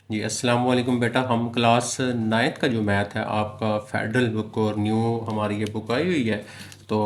जी अस्सलाम वालेकुम बेटा। हम क्लास नाइन्थ का जो मैथ है आपका फेडरल बुक और न्यू हमारी ये बुक आई हुई है। तो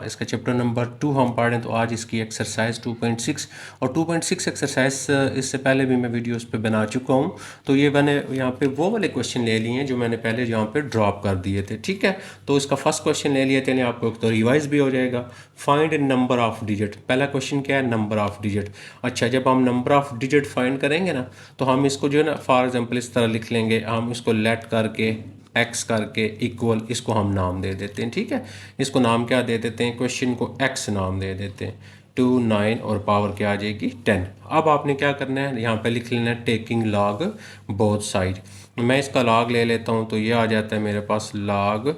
इसका चैप्टर नंबर 2 हम पढ़ें तो आज इसकी एक्सरसाइज 2.6 और 2.6 एक्सरसाइज इससे पहले भी मैं वीडियोस पे बना चुका हूँ। तो ये मैंने यहाँ पे वो वाले क्वेश्चन ले लिए हैं जो मैंने पहले यहाँ पे ड्रॉप कर दिए थे, ठीक है। तो इसका फर्स्ट क्वेश्चन ले लिया थे, यानी आपको एक तो रिवाइज भी हो जाएगा। फाइंड नंबर ऑफ डिजिट, पहला क्वेश्चन क्या है, नंबर ऑफ डिजिट। अच्छा, जब हम नंबर ऑफ डिजिट फाइंड करेंगे ना तो हम इसको जो है ना फॉर एग्जांपल इस तरह लिख लेंगे, हम इसको लेट करके एक्स करके इक्वल इसको हम नाम दे देते हैं, ठीक है। इसको नाम क्या दे देते हैं, क्वेश्चन को एक्स नाम दे देते हैं। 2 9 और पावर क्या आ जाएगी 10। अब आपने क्या करना है, यहाँ पे लिख लेना है टेकिंग लॉग बोथ साइड। मैं इसका लॉग ले लेता हूँ तो ये आ जाता है मेरे पास लॉग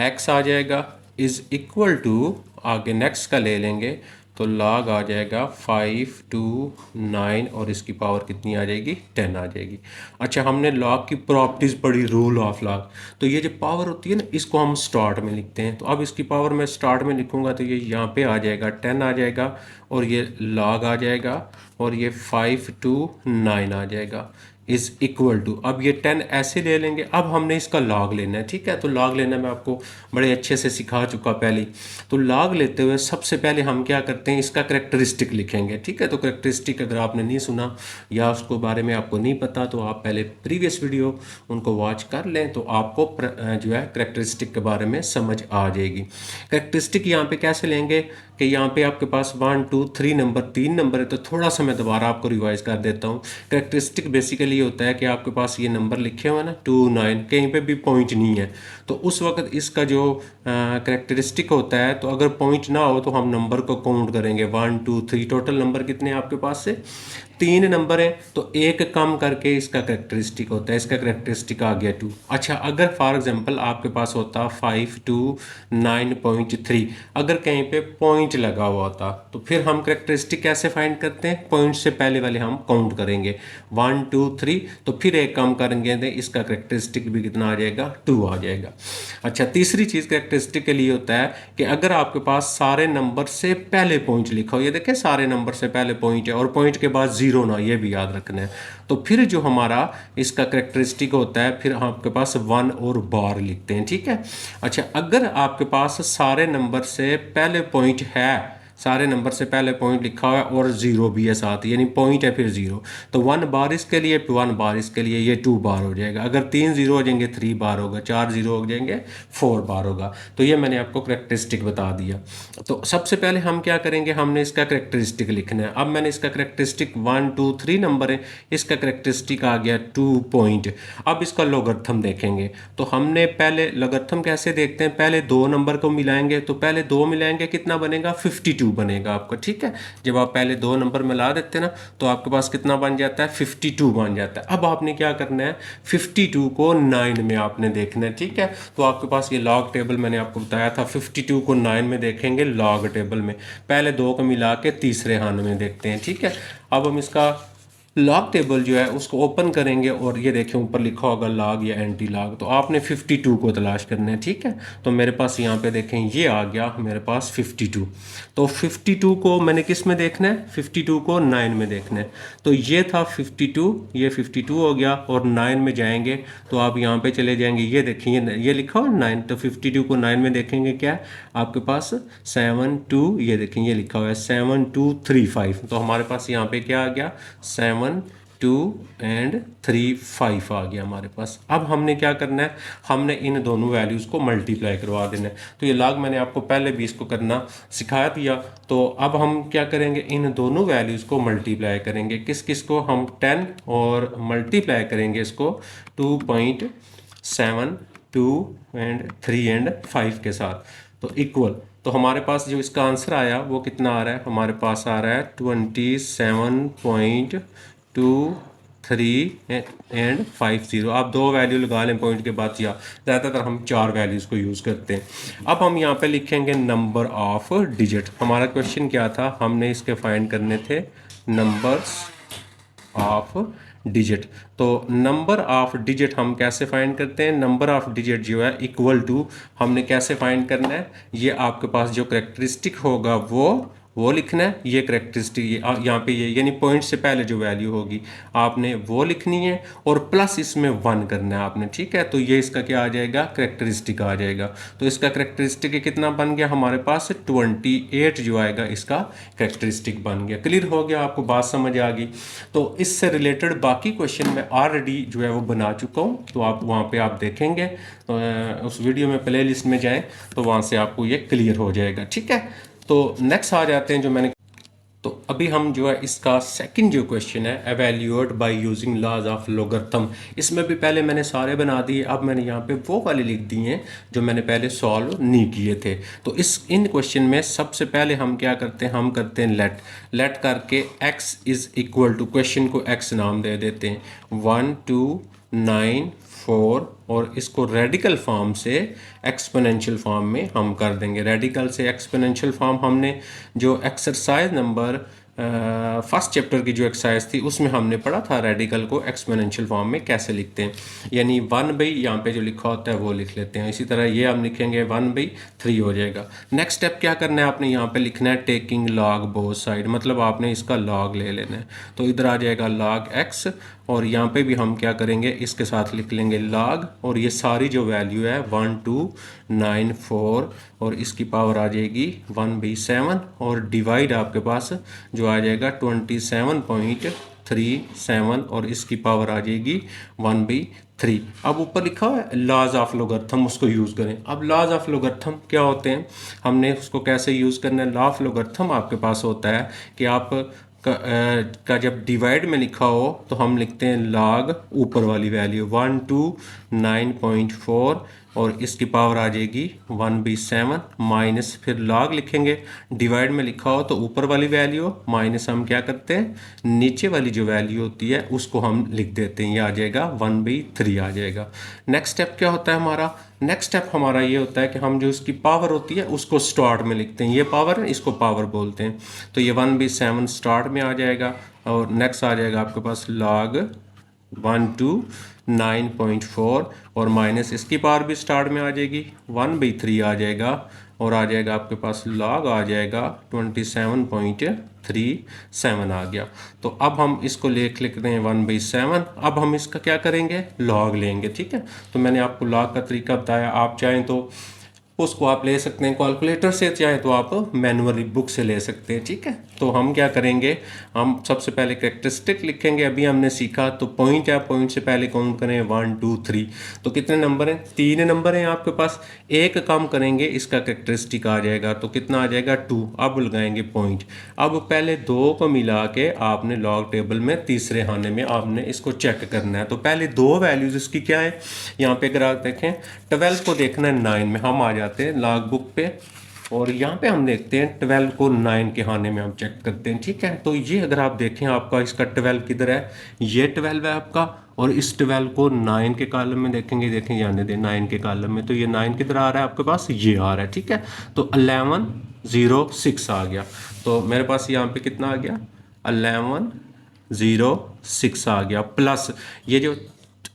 एक्स आ जाएगा इज़ इक्वल टू, आगे नेक्स्ट का ले लेंगे तो लॉग आ जाएगा 5 2 9 और इसकी पावर कितनी आ जाएगी 10 आ जाएगी। अच्छा, हमने लॉग की प्रॉपर्टीज़ पढ़ी, रूल ऑफ लॉग। तो ये जो पावर होती है ना इसको हम स्टार्ट में लिखते हैं। तो अब इसकी पावर मैं स्टार्ट में लिखूंगा तो ये यहाँ पे आ जाएगा 10 आ जाएगा और ये लॉग आ जाएगा और ये 5 2 9 आ जाएगा इज़ इक्वल टू, अब ये 10 ऐसे ले लेंगे। अब हमने इसका लॉग लेना है, ठीक है। तो लॉग लेना मैं आपको बड़े अच्छे से सिखा चुका पहले। तो लॉग लेते हुए सबसे पहले हम क्या करते हैं, इसका करेक्टरिस्टिक लिखेंगे, ठीक है। तो करेक्टरिस्टिक अगर आपने नहीं सुना या उसको बारे में आपको नहीं पता तो आप पहले प्रीवियस वीडियो उनको वॉच कर लें तो आपको जो है करेक्टरिस्टिक के बारे में समझ आ जाएगी। करेक्टरिस्टिक यहाँ पे कैसे लेंगे कि यहाँ पे आपके पास 1 2 3 नंबर, 3 नंबर है। तो थोड़ा सा मैं दोबारा आपको रिवाइज कर देता हूँ। करेक्टरिस्टिक बेसिकली ये होता है कि आपके पास ये नंबर लिखे हुए हैं ना 2 9, कहीं पे भी पॉइंट नहीं है तो उस वक्त इसका जो करेक्टरिस्टिक होता है, तो अगर पॉइंट ना हो तो हम नंबर को काउंट करेंगे 1 2 3। टोटल नंबर कितने हैं आपके पास से 3 नंबर है तो एक कम करके इसका करेक्टरिस्टिक होता है, इसका करेक्टरिस्टिक आ गया 2। अच्छा, अगर फॉर एग्जांपल आपके पास होता 5 2 9.3, अगर कहीं पे पॉइंट लगा हुआ होता तो फिर हम करेक्टरिस्टिक कैसे फाइंड करते हैं, पॉइंट से पहले वाले हम काउंट करेंगे 1 2 3 तो फिर एक कम करेंगे तो इसका करेक्टरिस्टिक भी कितना आ जाएगा 2 आ जाएगा। अच्छा, तीसरी चीज़ करेक्टरिस्टिक के लिए होता है कि अगर आपके पास सारे नंबर से पहले पॉइंट लिखा हो, ये देखें सारे नंबर से पहले पॉइंट है और पॉइंट के बाद जीरो ना, ये भी याद रखना है। तो फिर जो हमारा इसका करेक्टरिस्टिक होता है फिर आपके पास 1 और बार लिखते हैं, ठीक है। अच्छा, अगर आपके पास सारे नंबर से पहले पॉइंट है, सारे नंबर से पहले पॉइंट लिखा हुआ है और जीरो भी है साथ, यानी पॉइंट है फिर जीरो, तो 1 बार इसके लिए 1 बार इसके लिए, ये 2 बार हो जाएगा। अगर 3 जीरो हो जाएंगे 3 बार होगा, 4 जीरो हो जाएंगे 4 बार होगा। तो ये मैंने आपको करेक्टरिस्टिक बता दिया। तो सबसे पहले हम क्या करेंगे, हमने इसका करेक्टरिस्टिक लिखना है। अब मैंने इसका करेक्टरिस्टिक 1 2 3 नंबर है, इसका करेक्टरिस्टिक आ गया 2 पॉइंट। अब इसका लोगरिथम देखेंगे तो हमने पहले लोगरिथम कैसे देखते हैं, पहले दो नंबर को मिलाएंगे तो पहले दो मिलाएंगे कितना बनेगा 52 बनेगा आपका, ठीक है। जब आप पहले दो नंबर मिला देते हैं ना तो आपके पास कितना बन जाता है 52 बन जाता है। अब आपने क्या करना है 52 को 9 में आपने देखना है, ठीक है। तो आपके पास ये लॉग टेबल मैंने आपको बताया था, 52 को 9 में देखेंगे लॉग टेबल में, पहले दो को मिला के तीसरे हाथ में देखते हैं, ठीक है। अब हम इसका लॉग टेबल जो है उसको ओपन करेंगे और ये देखें ऊपर लिखा होगा लॉग या एंटी लॉग, तो आपने 52 को तलाश करना है, ठीक है। तो मेरे पास यहाँ पे देखें ये आ गया मेरे पास 52। तो 52 को मैंने किस में देखना है, 52 को 9 में देखना है। तो ये था 52, ये 52 हो गया और 9 में जाएंगे तो आप यहाँ पे चले जाएंगे, ये देखें ये लिखा हुआ 9, तो 52 को 9 में देखेंगे क्या है आपके पास 7 2, ये देखें ये लिखा हुआ है 7 2 3 5। तो हमारे पास यहाँ पे क्या आ गया 7 2 एंड 3 5 आ गया हमारे पास। अब हमने क्या करना है, हमने इन दोनों वैल्यूज़ को मल्टीप्लाई करवा देना है। तो ये लॉग मैंने आपको पहले भी इसको करना सिखा दिया। तो अब हम क्या करेंगे, इन दोनों वैल्यूज़ को मल्टीप्लाई करेंगे, किस किस को, हम 10 और मल्टीप्लाई करेंगे इसको 2.7 2 एंड 3 एंड 5 के साथ, तो इक्वल। तो हमारे पास जो इसका आंसर आया वो कितना आ रहा है, हमारे पास आ रहा है 27.23 एंड 50। आप दो वैल्यू लगा लें पॉइंट के बाद, या ज़्यादातर हम चार वैल्यूज़ को यूज़ करते हैं। अब हम यहाँ पे लिखेंगे नंबर ऑफ डिजिट। हमारा क्वेश्चन क्या था, हमने इसके फाइंड करने थे नंबर्स ऑफ डिजिट। तो नंबर ऑफ डिजिट हम कैसे फाइंड करते हैं, नंबर ऑफ डिजिट जो है इक्वल टू, हमने कैसे फाइंड करना है, ये आपके पास जो करेक्टरिस्टिक होगा वो वो लिखना है, ये करेक्टरिस्टिक यहाँ पे ये यानी पॉइंट से पहले जो वैल्यू होगी आपने वो लिखनी है और प्लस इसमें 1 करना है आपने, ठीक है। तो ये इसका क्या आ जाएगा, करेक्टरिस्टिक आ जाएगा। तो इसका करेक्टरिस्टिक कितना बन गया हमारे पास, 28 जो आएगा इसका करेक्टरिस्टिक बन गया। क्लियर हो गया, आपको बात समझ आ गई। तो इससे रिलेटेड बाकी क्वेश्चन मैं ऑलरेडी जो है वो बना चुका हूँ, तो आप वहाँ पे आप देखेंगे, उस वीडियो में प्ले लिस्ट में जाएँ तो वहाँ से आपको ये क्लियर हो जाएगा, ठीक है। तो नेक्स्ट आ जाते हैं जो मैंने, तो अभी हम जो है इसका सेकंड जो क्वेश्चन है, evaluate by using laws of logarithm. इसमें भी पहले मैंने सारे बना दिए, अब मैंने यहाँ पे वो वाले लिख दिए हैं जो मैंने पहले सॉल्व नहीं किए थे। तो इन क्वेश्चन में सबसे पहले हम क्या करते हैं, हम करते हैं लेट करके x is equal to, question को x नाम दे देते हैं, 1 2 9 4 और इसको रेडिकल फॉर्म से एक्सपोनेंशियल फॉर्म में हम कर देंगे। रेडिकल से एक्सपोनेंशियल फॉर्म हमने जो एक्सरसाइज नंबर फर्स्ट चैप्टर की जो एक्सरसाइज थी उसमें हमने पढ़ा था रेडिकल को एक्सपोनेंशियल फॉर्म में कैसे लिखते हैं, यानी 1/, यहाँ पे जो लिखा होता है वो लिख लेते हैं। इसी तरह ये हम लिखेंगे 1/3 हो जाएगा। नेक्स्ट स्टेप क्या करना है, आपने यहाँ पे लिखना है टेकिंग लॉग बोथ साइड, मतलब आपने इसका लॉग ले लेना है। तो इधर आ जाएगा log x और यहाँ पे भी हम क्या करेंगे, इसके साथ लिख लेंगे log, और ये सारी जो वैल्यू है 1 2 9 4 और इसकी पावर आ जाएगी 1/7 और डिवाइड आपके पास जो आ जाएगा 27.37 और इसकी पावर आ जाएगी 1/3। अब ऊपर लिखा हुआ है लॉज ऑफ लोगरिथम, उसको यूज़ करें। अब लॉज ऑफ लोगरिथम क्या होते हैं, हमने उसको कैसे यूज़ करना है। लॉ ऑफ लोगरिथम आपके पास होता है कि आप का जब डिवाइड में लिखा हो तो हम लिखते हैं log ऊपर वाली वैल्यू 129.4 और इसकी पावर आ जाएगी 1/7 माइनस, फिर log लिखेंगे, डिवाइड में लिखा हो तो ऊपर वाली वैल्यू माइनस हम क्या करते हैं, नीचे वाली जो वैल्यू होती है उसको हम लिख देते हैं, ये आ जाएगा 1/3 आ जाएगा। नेक्स्ट स्टेप क्या होता है हमारा, नेक्स्ट स्टेप हमारा ये होता है कि हम जो इसकी पावर होती है उसको स्टार्ट में लिखते हैं, ये पावर है इसको पावर बोलते हैं। तो ये 1/7 स्टार्ट में आ जाएगा और नेक्स्ट आ जाएगा आपके पास log 129.4 और माइनस इसकी पावर भी स्टार्ट में आ जाएगी 1/3 आ जाएगा और आ जाएगा आपके पास log आ जाएगा 27.37 आ गया। तो अब हम इसको लिख रहे हैं 1/7। अब हम इसका क्या करेंगे, log लेंगे, ठीक है। तो मैंने आपको log का तरीका बताया, आप चाहें तो उसको आप ले सकते हैं कैलकुलेटर से, चाहे तो आप मैनुअली बुक से ले सकते हैं, ठीक है। तो हम क्या करेंगे, हम सबसे पहले कैरेक्टरिस्टिक लिखेंगे, अभी हमने सीखा। तो पॉइंट है, पॉइंट से पहले काउंट करें 1 2 3, तो कितने नंबर हैं, 3 नंबर हैं आपके पास। एक कम करेंगे इसका कैरेक्टरिस्टिक आ जाएगा, तो कितना आ जाएगा 2। अब लगाएंगे पॉइंट। अब पहले 2 को मिला के आपने लॉग टेबल में तीसरे खाने में आपने इसको चेक करना है। तो पहले 2 वैल्यूज इसकी क्या है, यहाँ पे अगर आप देखें 12 को देखना है 9 में, हम आ जाते हैं लॉग बुक पे और यहाँ पे हम देखते हैं 12 को 9 के खाने में हम चेक करते हैं, ठीक है। तो ये अगर आप देखें आपका इसका 12 किधर है, ये 12 है आपका, और इस 12 को 9 के कॉलम में देखेंगे, देखें जाने दें 9 के कॉलम में, तो ये 9 किधर आ रहा है आपके पास, ये आ रहा है, ठीक है। तो 1106 आ गया। तो मेरे पास यहाँ पे कितना आ गया, 1106 आ गया, प्लस ये जो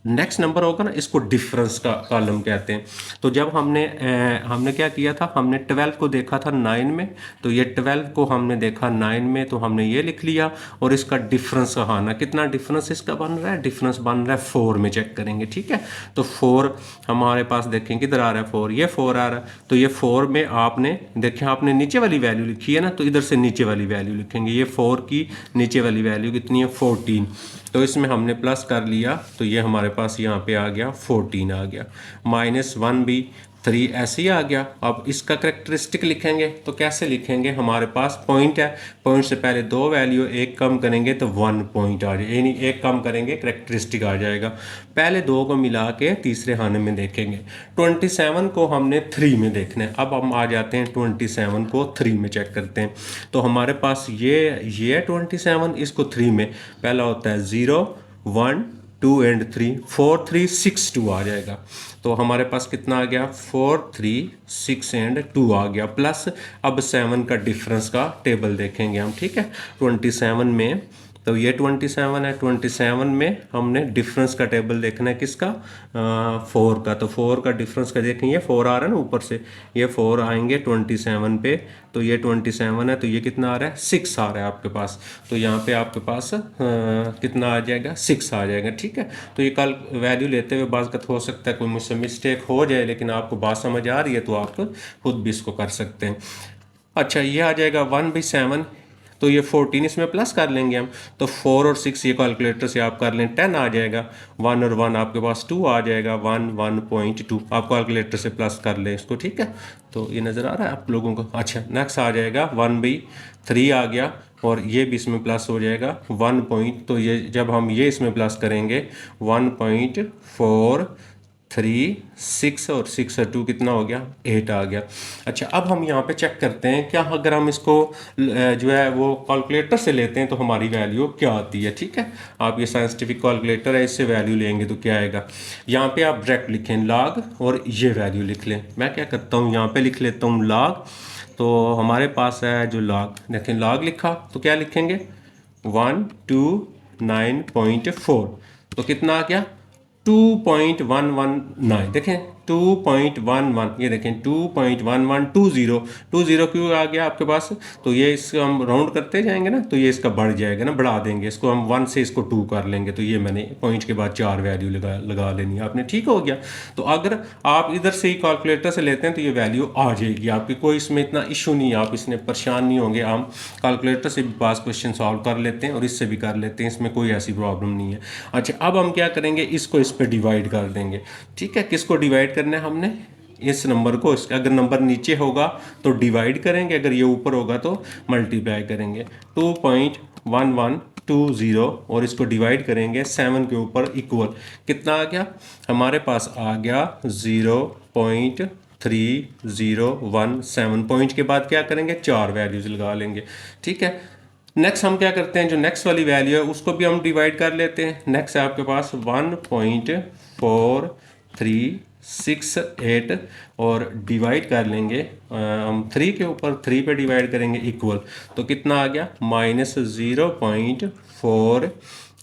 नेक्स्ट नंबर होगा ना, इसको डिफरेंस का कॉलम कहते हैं। तो जब हमने क्या किया था, हमने 12 को देखा था 9 में, तो ये 12 को हमने देखा 9 में, तो हमने ये लिख लिया और इसका डिफरेंस कहाना, कितना डिफरेंस इसका बन रहा है, डिफरेंस बन रहा है 4 में चेक करेंगे, ठीक है। तो 4 हमारे पास देखें किधर आ रहा है 4, ये 4 आ रहा है। तो ये 4 में आपने देखें, आपने नीचे वाली वैल्यू लिखी है ना, तो इधर से नीचे वाली वैल्यू लिखेंगे। ये 4 की नीचे वाली वैल्यू कितनी है, 14, तो इसमें हमने प्लस कर लिया, तो ये हमारे पास यहाँ पे आ गया 14 आ गया, माइनस 1/3 ऐसे ही आ गया। अब इसका करेक्टरिस्टिक लिखेंगे, तो कैसे लिखेंगे, हमारे पास पॉइंट है, पॉइंट से पहले 2 वैल्यू, एक कम करेंगे तो 1 पॉइंट आ जाए, यानी एक कम करेंगे करेक्टरिस्टिक आ जाएगा। पहले 2 को मिला के तीसरे खाने में देखेंगे, 27 को हमने 3 में देखना है। अब हम आ जाते हैं 27 को 3 में चेक करते हैं। तो हमारे पास ये 27, इसको 3 में पहला होता है 0 1 2 एंड 3, 4 3 6 2 आ जाएगा। तो हमारे पास कितना आ गया, 4 3 6 एंड 2 आ गया, प्लस अब 7 का डिफरेंस का टेबल देखेंगे हम, ठीक है। 27 में तो ये 27 है। 27 में हमने डिफरेंस का टेबल देखना है किसका, 4 का। तो 4 का डिफरेंस का देखेंगे, 4 आ रहा है ना ऊपर से, ये 4 आएंगे 27 पे, तो ये 27 है, तो ये कितना आ रहा है, 6 आ रहा है आपके पास। तो यहाँ पे आपके पास कितना आ जाएगा, 6 आ जाएगा। ठीक है, तो ये कल वैल्यू लेते हुए बात हो सकता है कोई मुझसे मिस्टेक हो जाए, लेकिन आपको बात समझ आ रही है तो आप खुद भी इसको कर सकते हैं। अच्छा, ये आ जाएगा 1/7, तो ये 14 इसमें प्लस कर लेंगे हम, तो 4 और 6 ये कैलकुलेटर से आप कर लें, 10 आ जाएगा। 1 और 1 आपके पास 2 आ जाएगा, 1.2 आप कैलकुलेटर से प्लस कर लें इसको। ठीक है, तो ये नज़र आ रहा है आप लोगों को। अच्छा, नेक्स्ट आ जाएगा 1/3 आ गया, और ये भी इसमें प्लस हो जाएगा 1 पॉइंट, तो ये जब हम ये इसमें प्लस करेंगे 1.4 3 6 और 6 और 2 कितना हो गया, 8 आ गया। अच्छा, अब हम यहाँ पे चेक करते हैं क्या अगर हम इसको जो है वो कैलकुलेटर से लेते हैं तो हमारी वैल्यू क्या आती है। ठीक है, आप ये साइंटिफिक कैलकुलेटर है, इससे वैल्यू लेंगे तो क्या आएगा। यहाँ पे आप डायरेक्ट लिखें लॉग और ये वैल्यू लिख लें। मैं क्या करता हूँ, यहाँ पे लिख लेता हूँ लॉग, तो हमारे पास है जो लॉग, देखें लॉग लिखा तो क्या लिखेंगे 129.4, तो कितना आ गया 2.119। देखें 2.11, ये देखें 2.1120 क्यों आ गया आपके पास, तो ये इसको हम राउंड करते जाएंगे ना, तो ये इसका बढ़ जाएगा ना, बढ़ा देंगे इसको हम 1 से इसको 2 कर लेंगे, तो ये मैंने पॉइंट के बाद 4 वैल्यू लगा लेनी है आपने। ठीक हो गया, तो अगर आप इधर से ही कैलकुलेटर से लेते हैं तो ये वैल्यू आ जाएगी आपकी, कोई इसमें इतना इशू नहीं है, आप इसमें परेशान नहीं होंगे। हम कैलकुलेटर से भी पास क्वेश्चन सॉल्व कर लेते हैं और इससे भी कर लेते हैं, इसमें कोई ऐसी प्रॉब्लम नहीं है। अच्छा, अब हम क्या करेंगे, इसको इस पर डिवाइड कर देंगे। ठीक है, किसको डिवाइड करना है हमने, इस नंबर को। अगर नंबर नीचे होगा तो डिवाइड करेंगे, अगर ये ऊपर होगा तो मल्टीप्लाई करेंगे। 2.1120 और इसको डिवाइड करेंगे 7 के ऊपर इक्वल, कितना आ गया हमारे पास, आ गया 0.3017। पॉइंट के बाद क्या करेंगे, 4 वैल्यूज लगा लेंगे। ठीक है, नेक्स्ट हम क्या करते हैं, जो नेक्स्ट वाली वैल्यू है उसको भी हम डिवाइड कर लेते हैं। नेक्स्ट है आपके पास 1.4368 और डिवाइड कर लेंगे हम 3 के ऊपर, 3 पे डिवाइड करेंगे इक्वल, तो कितना आ गया -0.4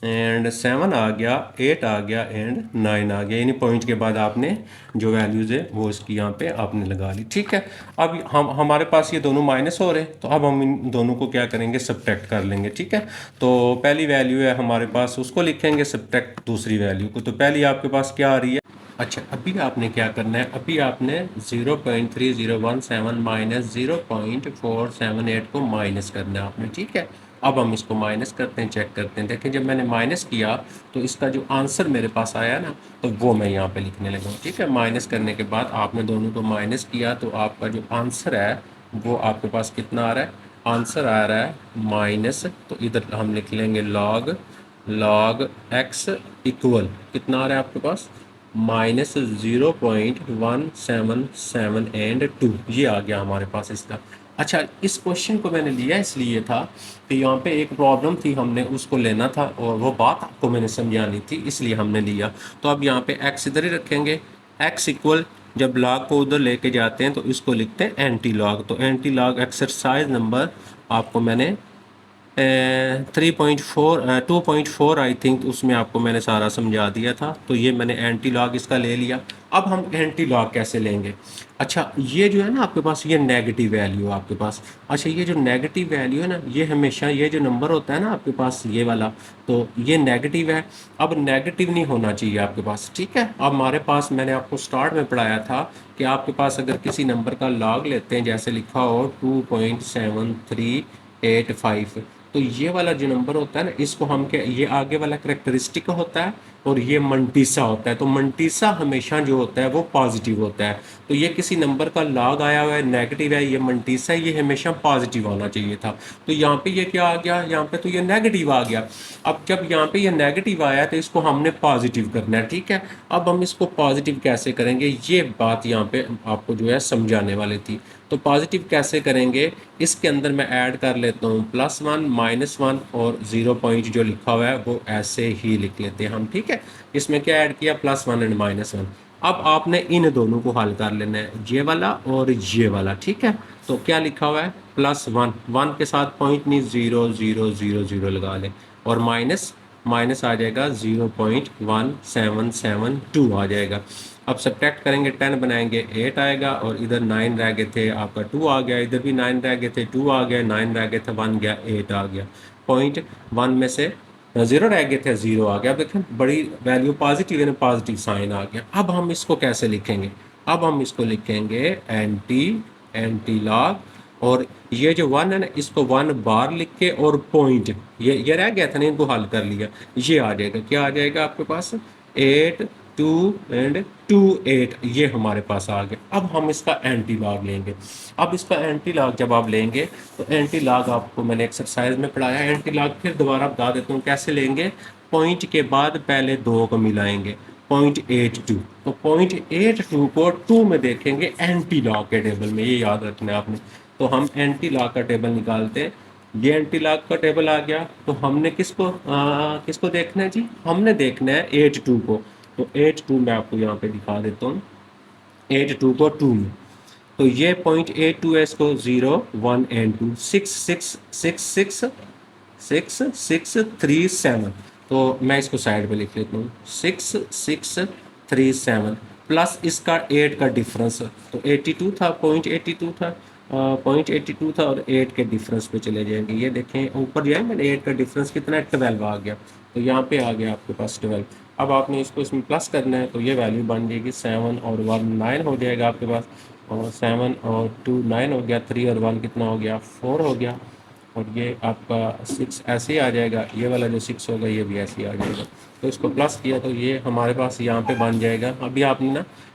एंड 7 आ गया, 8 आ गया एंड 9 आ गया। यानी पॉइंट के बाद आपने जो वैल्यूज़ है वो इसकी यहाँ पे आपने लगा ली। ठीक है, अब हम हमारे पास ये दोनों माइनस हो रहे हैं, तो अब हम इन दोनों को क्या करेंगे, सब्ट्रैक्ट कर लेंगे। ठीक है, तो पहली वैल्यू है हमारे पास, उसको लिखेंगे सब्ट्रैक्ट दूसरी वैल्यू को। तो पहली आपके पास क्या आ रही है, अच्छा अभी आपने क्या करना है, अभी आपने 0.3017 माइनस 0.478 को माइनस करना है आपने। ठीक है, अब हम इसको माइनस करते हैं, चेक करते हैं। देखें जब मैंने माइनस किया तो इसका जो आंसर मेरे पास आया ना, तो वो मैं यहाँ पे लिखने लगा हूँ। ठीक है, माइनस करने के बाद आपने दोनों को माइनस किया तो आपका जो आंसर है वो आपके पास कितना आ रहा है, आंसर आ रहा है माइनस, तो इधर हम लिख लेंगे log x इक्वल कितना आ रहा है आपके पास, -0.177 एंड 2, ये आ गया हमारे पास इसका। अच्छा, इस क्वेश्चन को मैंने लिया इसलिए था कि यहाँ पे एक प्रॉब्लम थी, हमने उसको लेना था और वो बात आपको मैंने समझानी थी, इसलिए हमने लिया। तो अब यहाँ पे x इधर ही रखेंगे, x इक्वल जब लॉग को उधर लेके जाते हैं तो इसको लिखते हैं एंटी लॉग। तो एंटी लॉग एक्सरसाइज नंबर आपको मैंने 2.4 आई थिंक उसमें आपको मैंने सारा समझा दिया था। तो ये मैंने एंटी लॉग इसका ले लिया। अब हम एंटी लॉग कैसे लेंगे, अच्छा ये जो है ना आपके पास ये नेगेटिव वैल्यू है आपके पास। अच्छा, ये जो नेगेटिव वैल्यू है ना, ये हमेशा ये जो नंबर होता है ना आपके पास ये वाला, तो ये नेगेटिव है। अब नेगेटिव नहीं होना चाहिए आपके पास। ठीक है, अब हमारे पास मैंने आपको स्टार्ट में पढ़ाया था कि आपके पास अगर किसी नंबर का लॉग लेते हैं, जैसे लिखा हो 2.7385, तो ये वाला जो नंबर होता है ना, इसको हम क्या, ये आगे वाला करेक्टरिस्टिक होता है और ये मंटीसा होता है। तो मंटीसा हमेशा जो होता है वो पॉजिटिव होता है। तो ये किसी नंबर का लॉग आया हुआ है नेगेटिव है, ये मंटीसा, ये हमेशा पॉजिटिव आना चाहिए था। तो यहाँ पे ये क्या आ गया, यहाँ पे तो ये नेगेटिव आ गया। अब जब यहाँ पे ये नेगेटिव आया तो इसको हमने पॉजिटिव करना है। ठीक है, अब हम इसको पॉजिटिव कैसे करेंगे, ये बात यहाँ पे आपको जो है समझाने वाली थी। तो पॉजिटिव कैसे करेंगे, इसके अंदर मैं ऐड कर लेता हूँ +1 -1 और 0 पॉइंट जो लिखा हुआ है वो ऐसे ही लिख लेते हैं हम। ठीक है, इसमें क्या ऐड किया, +1 एंड -1। अब आपने इन दोनों को हल कर लेना है, ये वाला और ये वाला। ठीक है, तो क्या लिखा हुआ है +1, 1 के साथ पॉइंट नहीं, 0 0 0 0 लगा लें। और माइनस माइनस आ जाएगा 0.1772 आ जाएगा। अब सब्ट्रैक्ट करेंगे 10 बनाएंगे 8 आएगा, और इधर 9 रह गए थे आपका 2 आ गया, इधर भी 9 रह गए थे 2 आ गया, 9 रह गए थे 1 गया 8 आ गया, पॉइंट 1 में से 0 रह गए थे 0 आ गया। अब देखें बड़ी वैल्यू पॉजिटिव है ना, पॉजिटिव साइन आ गया। अब हम इसको कैसे लिखेंगे? अब हम इसको लिखेंगे एंटी लॉग, और ये जो 1 है ना इसको 1 बार लिख के और पॉइंट, ये रह गया था ना, इनको हल कर लिया, ये आ जाएगा। क्या आ जाएगा आपके पास? 8 2 एंड 2 8, ये हमारे पास आ गया। अब हम इसका एंटी लॉग लेंगे। अब इसका एंटी लॉग जब आप लेंगे तो एंटी लॉग आपको मैंने एक्सरसाइज में पढ़ाया। एंटी लॉग फिर दोबारा बता देता हूँ कैसे लेंगे। पॉइंट के बाद पहले 2 को मिलाएंगे, 0.82, तो 0.82 को 2 में देखेंगे एंटी लॉग के टेबल में, ये याद रखना है आपने। तो हम एंटी लॉग का टेबल निकालते हैं। ये एंटी लॉग का टेबल आ गया, तो हमने किसको देखना है जी? हमने देखना है 82 को। तो 82 मैं आपको यहाँ पे दिखा देता हूँ, 82 को 2 में, तो ये 0.82 है, इसको 0 1 एंड 2 6 तो मैं इसको साइड पे लिख लेता हूँ 6637 प्लस इसका 8 का डिफरेंस, तो 82 था, 0.82 था, 0.82 था, और 8 के डिफरेंस पे चले जाएंगे। ये देखें ऊपर जाए मैंने 8 का डिफरेंस कितना है? 12 आ गया, तो यहाँ पे आ गया आपके पास 12। अब आपने इसको इसमें प्लस करना है, तो ये वैल्यू बन जाएगी 7 और 1 9 हो जाएगा आपके पास, और 7 और 2 9 हो गया, 3 और 1 कितना हो गया? 4 हो गया, और ये आपका 6 ऐसे ही आ जाएगा, ये वाला जो 6 होगा ये भी ऐसे ही आ जाएगा। तो इसको प्लस किया तो ये हमारे पास यहाँ पे बन जाएगा।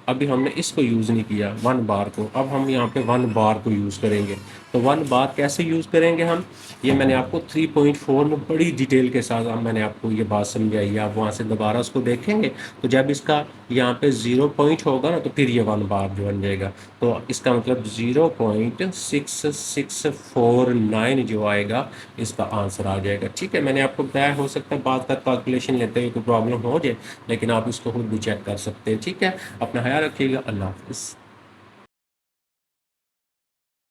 अभी हमने इसको यूज़ नहीं किया 1 बार को, अब हम यहाँ पे 1 बार को यूज़ करेंगे। तो 1 बार कैसे यूज़ करेंगे हम? ये मैंने आपको 3.4 में बड़ी डिटेल के साथ मैंने आपको ये बात समझाई है। आप वहाँ से दोबारा उसको देखेंगे, तो जब इसका यहाँ पे 0 पॉइंट होगा ना, तो फिर ये 1 बार जो बन जाएगा। तो इसका मतलब 0.6649 जो आएगा इसका आंसर आ जाएगा। ठीक है, मैंने आपको बताया, हो सकता है बाद का कैलकुलेशन लेते हुए कोई प्रॉब्लम हो जाए, लेकिन आप इसको खुद भी चेक कर सकते हैं। ठीक है, अपना ख्याल रखिएगा। अल्लाह हाफिज़।